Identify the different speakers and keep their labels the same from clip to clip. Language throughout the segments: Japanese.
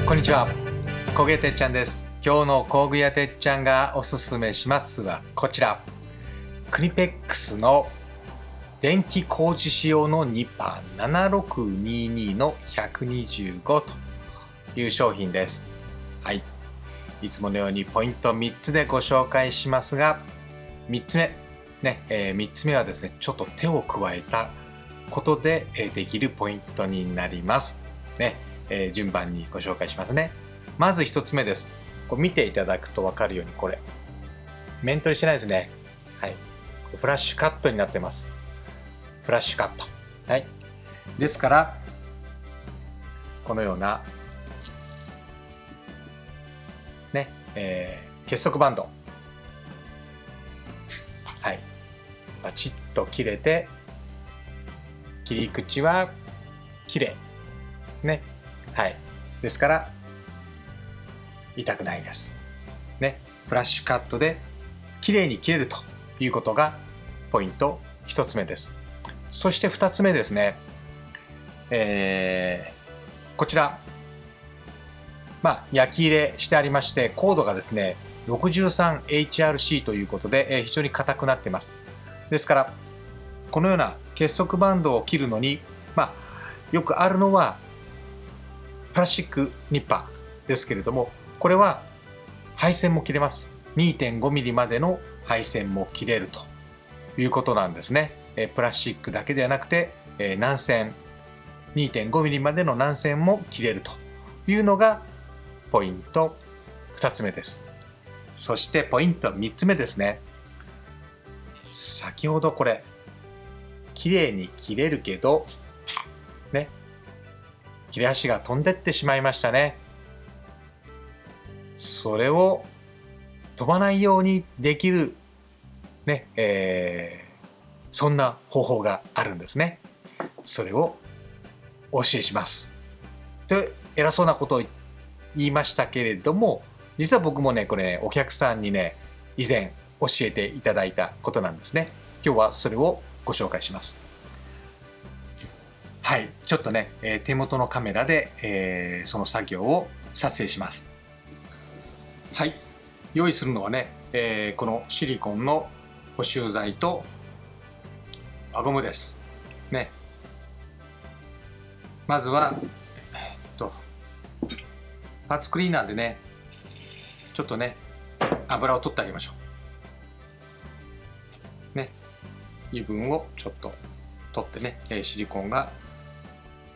Speaker 1: こんにちは、工具屋てっちゃんです。今日の工具屋てっちゃんがおすすめしますはこちら、クニペックスの電気工事仕様のニッパー7622の125という商品です。はい、いつものようにポイント3つでご紹介しますが、3つ目ね、3つ目はですね、ちょっと手を加えたことでできるポイントになりますね。順番にご紹介しますね。まず1つ目です。こう見ていただくと分かるように、これ面取りしてないですね。はい、フラッシュカットになってます。フラッシュカット、はい、ですからこのようなね、結束バンド、はい、バチッと切れて、切り口は綺麗ね。はい、ですから痛くないですね。フラッシュカットで綺麗に切れるということがポイント1つ目です。そして2つ目ですね、こちら、焼き入れしてありまして、コードがですね 63HRC ということで、非常に硬くなっています。ですからこのような結束バンドを切るのに、よくあるのはプラスチックニッパーですけれども、これは配線も切れます。 2.5mm までの配線も切れるということなんですね。プラスチックだけではなくて軟線 2.5mm までの軟線も切れるというのがポイント2つ目です。そしてポイント3つ目ですね。先ほどこれ綺麗に切れるけどね、切れ端が飛んでってしまいましたね。それを飛ばないようにできるね、そんな方法があるんですね。それをお教えします。で、偉そうなことを言いましたけれども、実は僕もね、これお客さんにね、以前教えていただいたことなんですね。今日はそれをご紹介します。はい、ちょっとね、手元のカメラで、その作業を撮影します。はい、用意するのはね、このシリコンの補修材と輪ゴムですね。まずは、パーツクリーナーでね、ちょっとね、油を取ってあげましょうね。油分をちょっと取ってね、シリコンが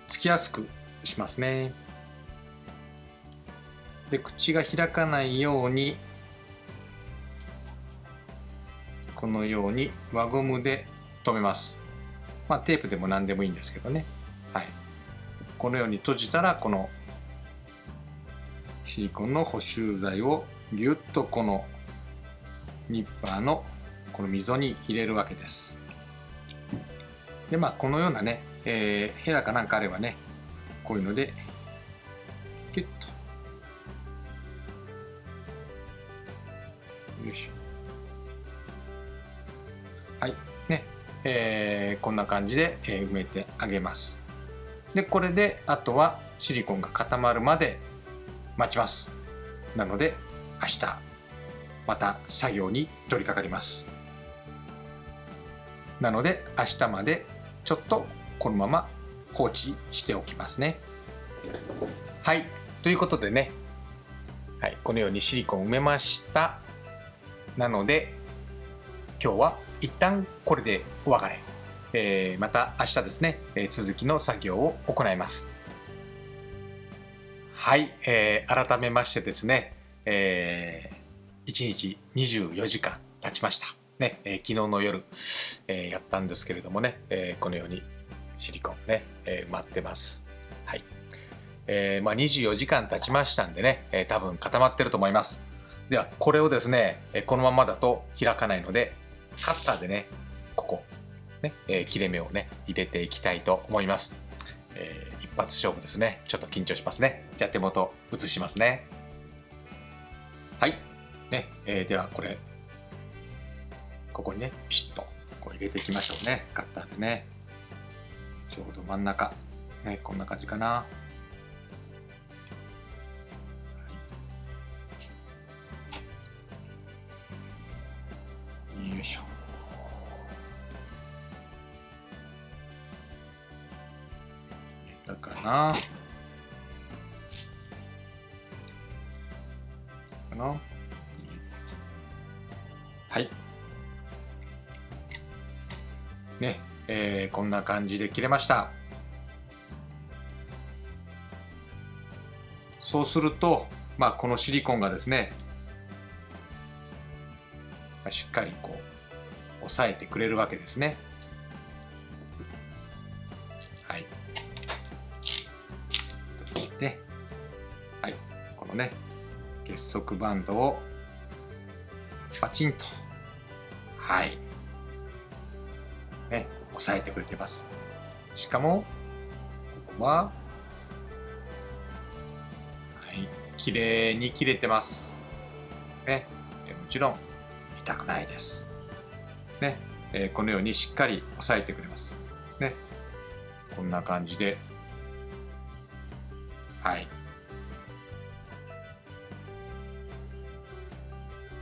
Speaker 1: つきやすくしますね。で、口が開かないように、このように輪ゴムで留めます。テープでも何でもいいんですけどね。はい、このように閉じたら、このシリコンの補修材をぎゅっとこのニッパーのこの溝に入れるわけです。で、このようなね、ヘラかなんかあればね、こういうのでキュッと、よいしょ、はいね、こんな感じで埋めてあげます。で、これであとはシリコンが固まるまで待ちます。なので明日また作業に取り掛かります。なので明日までちょっとこのまま放置しておきますね。はい、ということでね、はい、このようにシリコンを埋めました。なので今日は一旦これでお別れ。また明日ですね、続きの作業を行います。はい、改めましてですね、1日24時間経ちましたね。昨日の夜、やったんですけれどもね、このようにシリコンね、埋まってます。はい、24時間経ちましたんでね、多分固まってると思います。ではこれをですね、このままだと開かないので、カッターでね、ここね、切れ目をね入れていきたいと思います。一発勝負ですね。ちょっと緊張しますね。じゃあ手元移しますね。はいね、ではこれここにねピシッとこう入れていきましょうね。カッターでね、ちょうど真ん中ね、こんな感じかな。いしょ。だかな。はい。ね、こんな感じで切れました。そうすると、このシリコンがですね、しっかりこう押さえてくれるわけですね。はい。そして、はい、このね結束バンドをパチンと、はい、ね、押さえてくれてます。しかもここは、はい、綺麗に切れてます。ね、もちろん痛くないです。ね、このようにしっかり押さえてくれます。ね、こんな感じで、はい。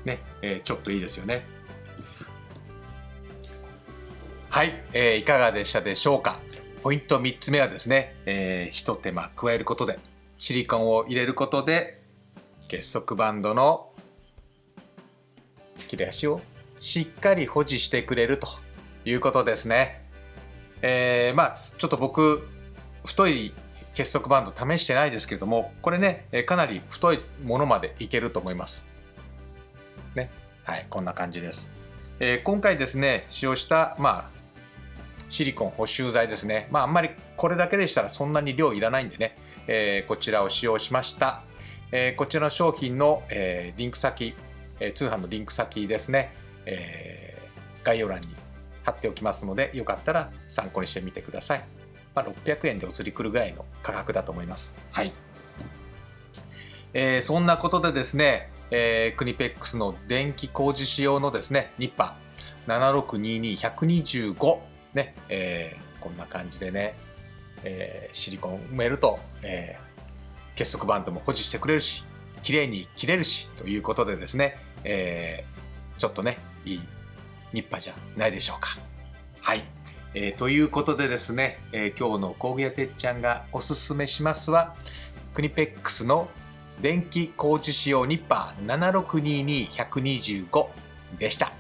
Speaker 1: ね、ちょっといいですよね。はい、いかがでしたでしょうか。ポイント3つ目はですね、一手間加えることで、シリコンを入れることで結束バンドの切れ端をしっかり保持してくれるということですね。ちょっと僕太い結束バンド試してないですけれども、これねかなり太いものまでいけると思いますね。はい、こんな感じです。今回ですね使用したシリコン補修剤ですね。あんまりこれだけでしたらそんなに量いらないんでね、こちらを使用しました。こちらの商品の、リンク先、通販のリンク先ですね、概要欄に貼っておきますので、よかったら参考にしてみてください。600円でお釣り来るぐらいの価格だと思います。はい。そんなことでですね、クニペックスの電気工事仕様のですね、ニッパー7622125ね、こんな感じでね、シリコン埋めると、結束バンドも保持してくれるし、綺麗に切れるしということでですね、ちょっとねいいニッパーじゃないでしょうか。はい、ということでですね、今日の工具屋てっちゃんがおすすめしますはクニペックスの電気工事仕様ニッパー7622125でした。